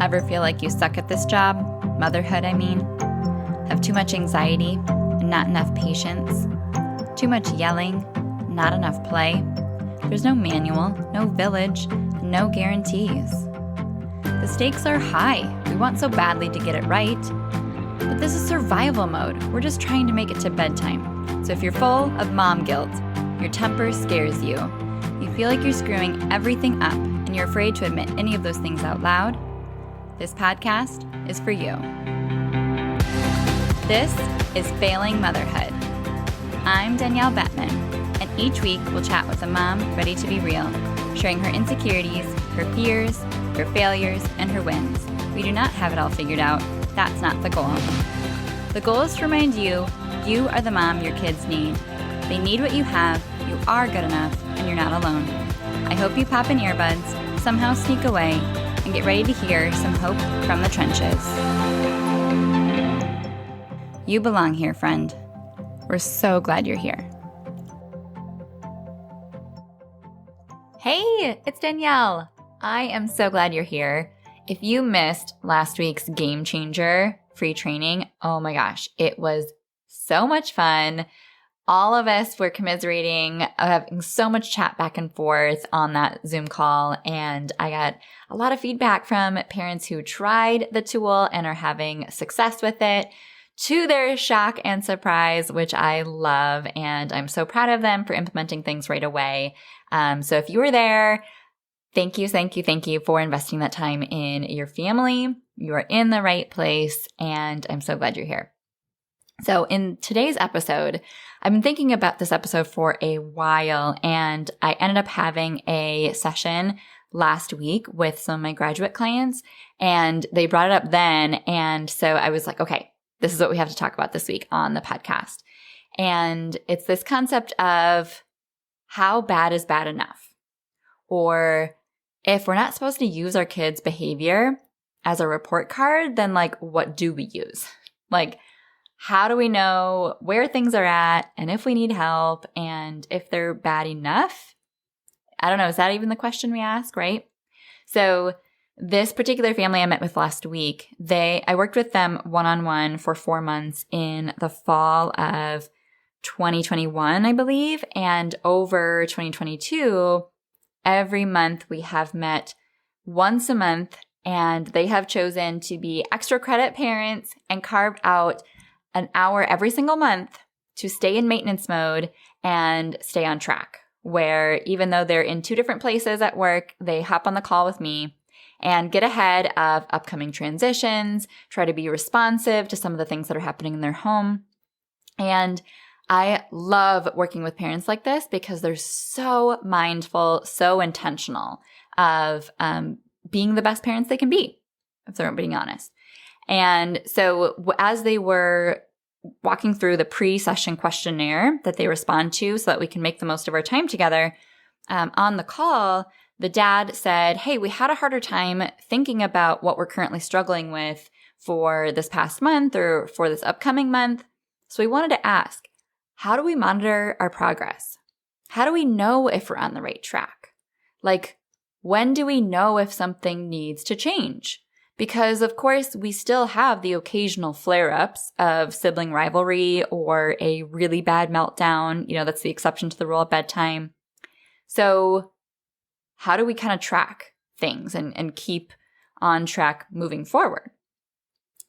Ever feel like you suck at this job? Motherhood, I mean. Have too much anxiety and not enough patience? Too much yelling, not enough play? There's no manual, no village, no guarantees. The stakes are high. We want so badly to get it right. But this is survival mode. We're just trying to make it to bedtime. So if you're full of mom guilt, your temper scares you, you feel like you're screwing everything up, and you're afraid to admit any of those things out loud, this podcast is for you. This is Failing Motherhood. I'm Danielle Bettman, and each week we'll chat with a mom ready to be real, sharing her insecurities, her fears, her failures, and her wins. We do not have it all figured out. That's not the goal. The goal is to remind you, you are the mom your kids need. They need what you have, you are good enough, and you're not alone. I hope you pop in earbuds, somehow sneak away, and get ready to hear some hope from the trenches. You belong here, friend. We're so glad you're here. Hey, it's Danielle. I am so glad you're here. If you missed last week's Game Changer free training, oh my gosh, it was so much fun. All of us were commiserating, having so much chat back and forth on that Zoom call, and I got a lot of feedback from parents who tried the tool and are having success with it, to their shock and surprise, which I love, and I'm so proud of them for implementing things right away. So if you were there, thank you for investing that time in your family. You are in the right place, and I'm so glad you're here. So in today's episode, I've been thinking about this episode for a while, and I ended up having a session last week with some of my graduate clients, and they brought it up then. And so I was like, okay, this is what we have to talk about this week on the podcast. And it's this concept of how bad is bad enough? Or if we're not supposed to use our kids' behavior as a report card, then like, what do we use? Like, how do we know where things are at and if we need help and if they're bad enough? I don't know. Is that even the question we ask, right? So this particular family I met with last week, I worked with them one-on-one for 4 months in the fall of 2021, I believe. And over 2022, every month we have met once a month, and they have chosen to be extra credit parents and carved out an hour every single month to stay in maintenance mode and stay on track, where even though they're in two different places at work, they hop on the call with me and get ahead of upcoming transitions, try to be responsive to some of the things that are happening in their home. And I love working with parents like this because they're so mindful, so intentional of being the best parents they can be, if they're being honest. And so as they were walking through the pre-session questionnaire that they respond to so that we can make the most of our time together, on the call, the dad said, hey, we had a harder time thinking about what we're currently struggling with for this past month or for this upcoming month. So we wanted to ask, how do we monitor our progress? How do we know if we're on the right track? Like, when do we know if something needs to change? Because, of course, we still have the occasional flare-ups of sibling rivalry or a really bad meltdown. You know, that's the exception to the rule at bedtime. So how do we kind of track things and keep on track moving forward?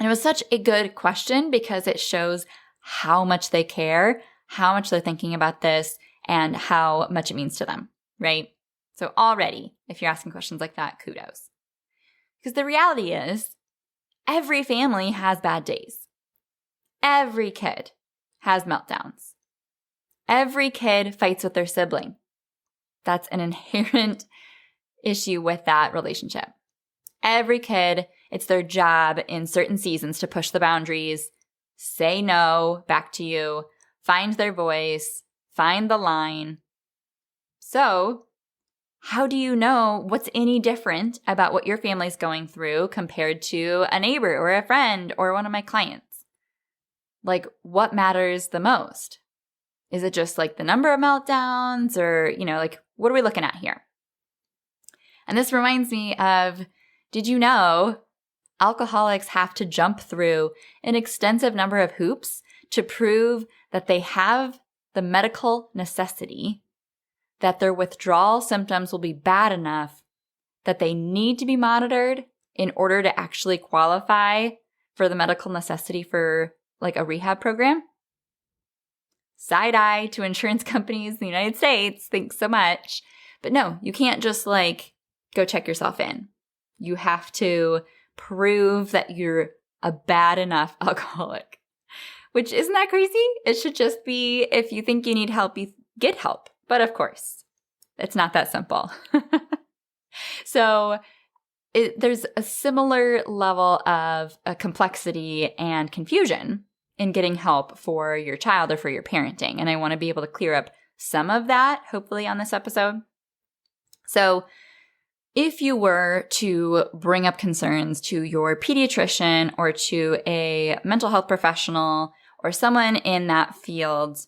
And it was such a good question because it shows how much they care, how much they're thinking about this, and how much it means to them, right? So already, if you're asking questions like that, kudos. Because the reality is, every family has bad days. Every kid has meltdowns. Every kid fights with their sibling. That's an inherent issue with that relationship. Every kid, it's their job in certain seasons to push the boundaries, say no back to you, find their voice, find the line. So, how do you know what's any different about what your family's going through compared to a neighbor or a friend or one of my clients? Like, what matters the most? Is it just like the number of meltdowns or, like what are we looking at here? And this reminds me of, did you know alcoholics have to jump through an extensive number of hoops to prove that they have the medical necessity, that their withdrawal symptoms will be bad enough that they need to be monitored in order to actually qualify for the medical necessity for like a rehab program. Side eye to insurance companies in the United States. Thanks so much. But no, you can't just like go check yourself in. You have to prove that you're a bad enough alcoholic, which isn't that crazy? It should just be if you think you need help, you get help. But of course, it's not that simple. So there's a similar level of complexity and confusion in getting help for your child or for your parenting. And I want to be able to clear up some of that, hopefully, on this episode. So if you were to bring up concerns to your pediatrician or to a mental health professional or someone in that field,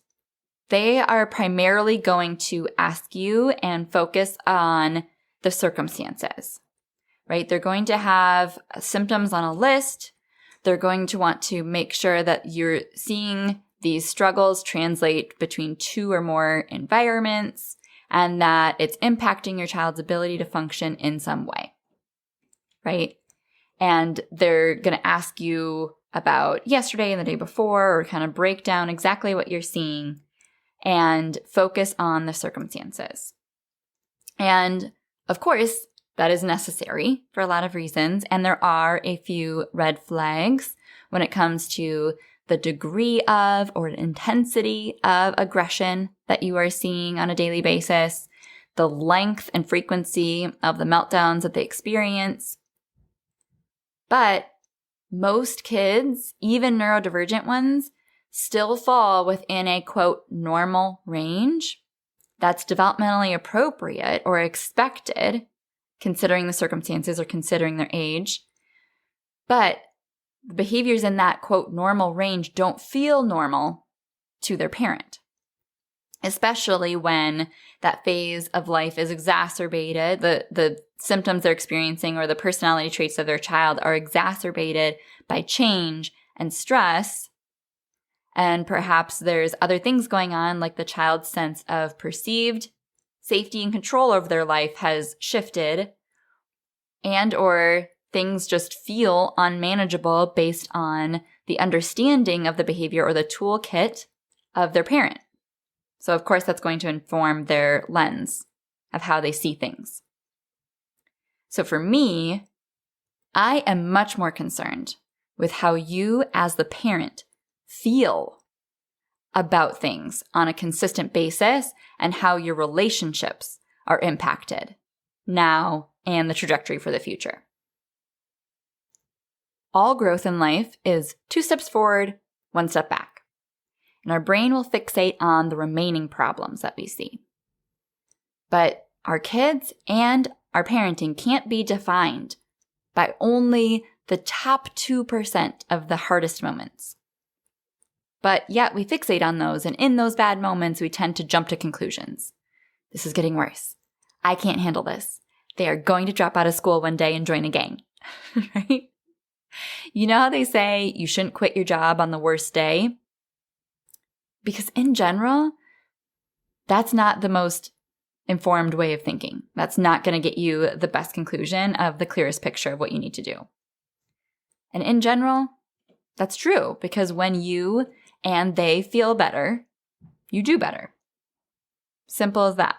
they are primarily going to ask you and focus on the circumstances, right? They're going to have symptoms on a list. They're going to want to make sure that you're seeing these struggles translate between two or more environments and that it's impacting your child's ability to function in some way, right? And they're going to ask you about yesterday and the day before, or kind of break down exactly what you're seeing and focus on the circumstances. And of course, that is necessary for a lot of reasons. And there are a few red flags when it comes to the degree of or intensity of aggression that you are seeing on a daily basis, the length and frequency of the meltdowns that they experience. But most kids, even neurodivergent ones, still fall within a, quote, normal range that's developmentally appropriate or expected, considering the circumstances or considering their age. But the behaviors in that, quote, normal range don't feel normal to their parent, especially when that phase of life is exacerbated. The symptoms they're experiencing or the personality traits of their child are exacerbated by change and stress. And perhaps there's other things going on, like the child's sense of perceived safety and control over their life has shifted, and or things just feel unmanageable based on the understanding of the behavior or the toolkit of their parent. So of course, that's going to inform their lens of how they see things. So for me, I am much more concerned with how you as the parent feel about things on a consistent basis and how your relationships are impacted now and the trajectory for the future. All growth in life is 2 steps forward, 1 step back. And our brain will fixate on the remaining problems that we see. But our kids and our parenting can't be defined by only the top 2% of the hardest moments. But yet we fixate on those, and in those bad moments, we tend to jump to conclusions. This is getting worse. I can't handle this. They are going to drop out of school one day and join a gang, right? You know how they say you shouldn't quit your job on the worst day? Because in general, that's not the most informed way of thinking. That's not going to get you the best conclusion of the clearest picture of what you need to do. And in general, that's true, because when you and they feel better, you do better. Simple as that.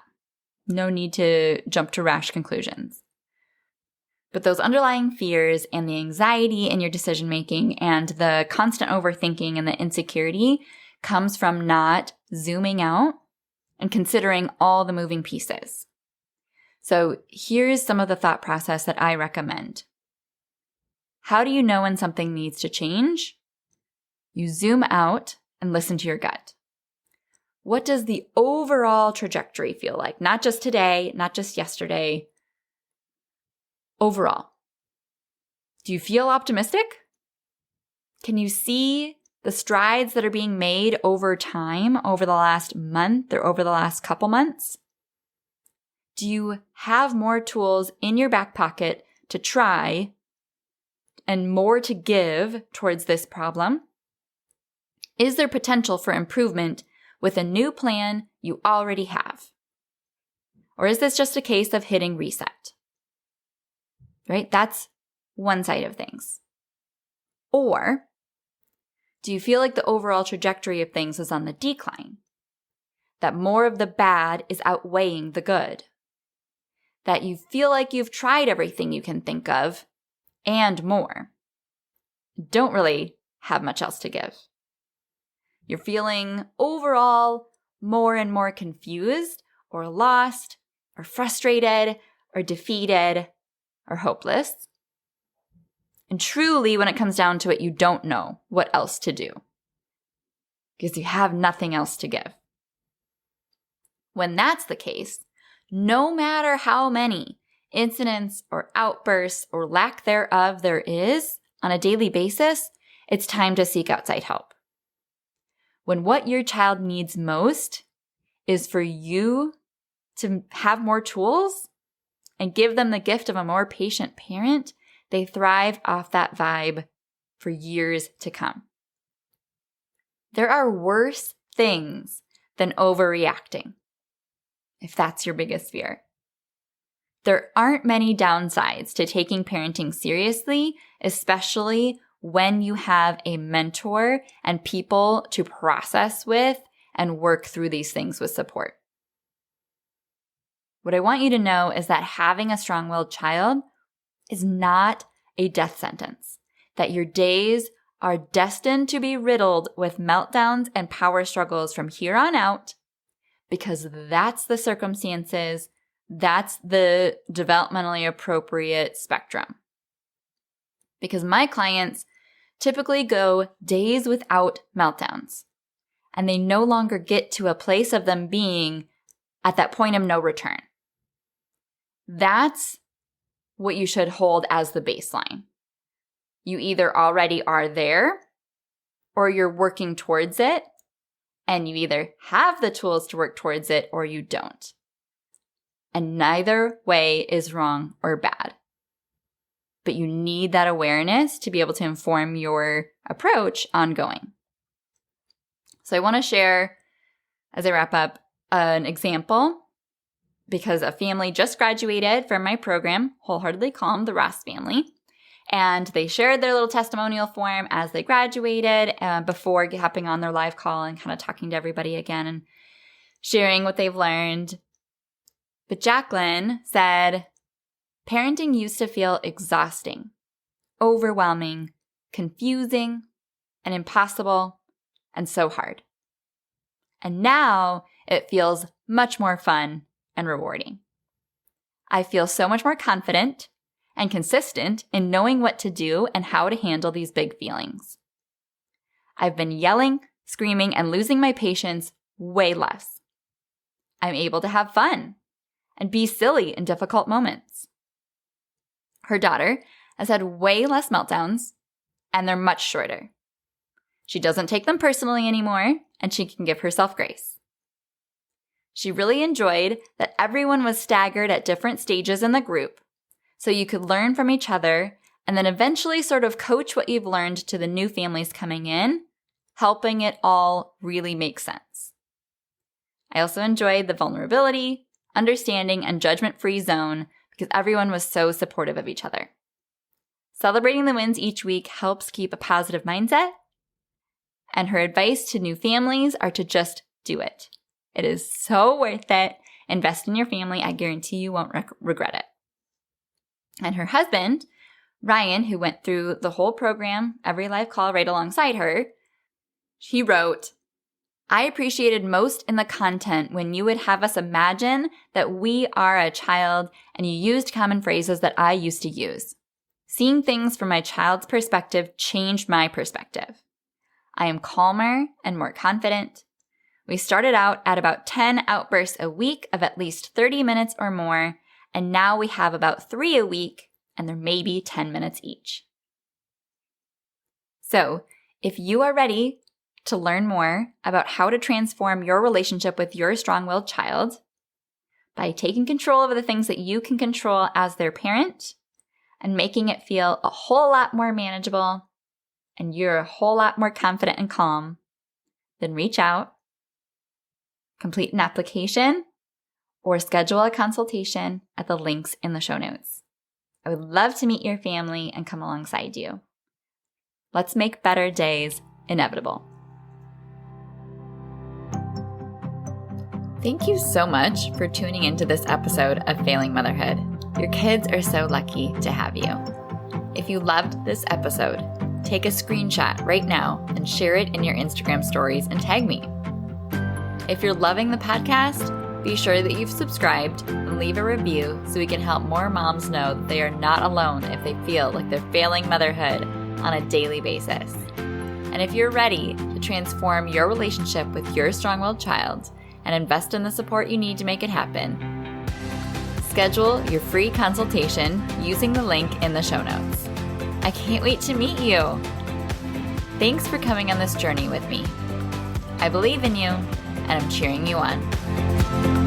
No need to jump to rash conclusions. But those underlying fears and the anxiety in your decision making and the constant overthinking and the insecurity comes from not zooming out and considering all the moving pieces. So here's some of the thought process that I recommend. How do you know when something needs to change? You zoom out and listen to your gut. What does the overall trajectory feel like? Not just today, not just yesterday. Overall. Do you feel optimistic? Can you see the strides that are being made over time, over the last month or over the last couple months? Do you have more tools in your back pocket to try and more to give towards this problem? Is there potential for improvement with a new plan you already have? Or is this just a case of hitting reset? Right? That's one side of things. Or do you feel like the overall trajectory of things is on the decline? That more of the bad is outweighing the good? That you feel like you've tried everything you can think of and more? Don't really have much else to give. You're feeling overall more and more confused or lost or frustrated or defeated or hopeless. And truly, when it comes down to it, you don't know what else to do because you have nothing else to give. When that's the case, no matter how many incidents or outbursts or lack thereof there is on a daily basis, it's time to seek outside help. When what your child needs most is for you to have more tools and give them the gift of a more patient parent, they thrive off that vibe for years to come. There are worse things than overreacting, if that's your biggest fear. There aren't many downsides to taking parenting seriously, especially when you have a mentor and people to process with and work through these things with support. What I want you to know is that having a strong-willed child is not a death sentence, that your days are destined to be riddled with meltdowns and power struggles from here on out, because that's the circumstances, that's the developmentally appropriate spectrum. Because my clients typically go days without meltdowns, and they no longer get to a place of them being at that point of no return. That's what you should hold as the baseline. You either already are there or you're working towards it, and you either have the tools to work towards it or you don't. And neither way is wrong or bad. But you need that awareness to be able to inform your approach ongoing. So I want to share, as I wrap up, an example because a family just graduated from my program, Wholeheartedly Calm, the Ross family. And they shared their little testimonial form as they graduated before hopping on their live call and kind of talking to everybody again and sharing what they've learned. But Jacqueline said, parenting used to feel exhausting, overwhelming, confusing, and impossible, and so hard. And now it feels much more fun and rewarding. I feel so much more confident and consistent in knowing what to do and how to handle these big feelings. I've been yelling, screaming, and losing my patience way less. I'm able to have fun and be silly in difficult moments. Her daughter has had way less meltdowns, and they're much shorter. She doesn't take them personally anymore, and she can give herself grace. She really enjoyed that everyone was staggered at different stages in the group, so you could learn from each other and then eventually sort of coach what you've learned to the new families coming in, helping it all really make sense. I also enjoyed the vulnerability, understanding, and judgment-free zone because everyone was so supportive of each other. Celebrating the wins each week helps keep a positive mindset, and her advice to new families are to just do it. It is so worth it. Invest in your family. I guarantee you won't regret it. And her husband, Ryan, who went through the whole program, every live call right alongside her, he wrote, I appreciated most in the content when you would have us imagine that we are a child and you used common phrases that I used to use. Seeing things from my child's perspective changed my perspective. I am calmer and more confident. We started out at about 10 outbursts a week of at least 30 minutes or more, and now we have about 3 a week, and they're maybe 10 minutes each. So, if you are ready to learn more about how to transform your relationship with your strong-willed child by taking control of the things that you can control as their parent and making it feel a whole lot more manageable and you're a whole lot more confident and calm, then reach out, complete an application, or schedule a consultation at the links in the show notes. I would love to meet your family and come alongside you. Let's make better days inevitable. Thank you so much for tuning into this episode of Failing Motherhood. Your kids are so lucky to have you. If you loved this episode, take a screenshot right now and share it in your Instagram stories and tag me. If you're loving the podcast, be sure that you've subscribed and leave a review so we can help more moms know that they are not alone if they feel like they're failing motherhood on a daily basis. And if you're ready to transform your relationship with your strong-willed child and invest in the support you need to make it happen, schedule your free consultation using the link in the show notes. I can't wait to meet you. Thanks for coming on this journey with me. I believe in you, and I'm cheering you on.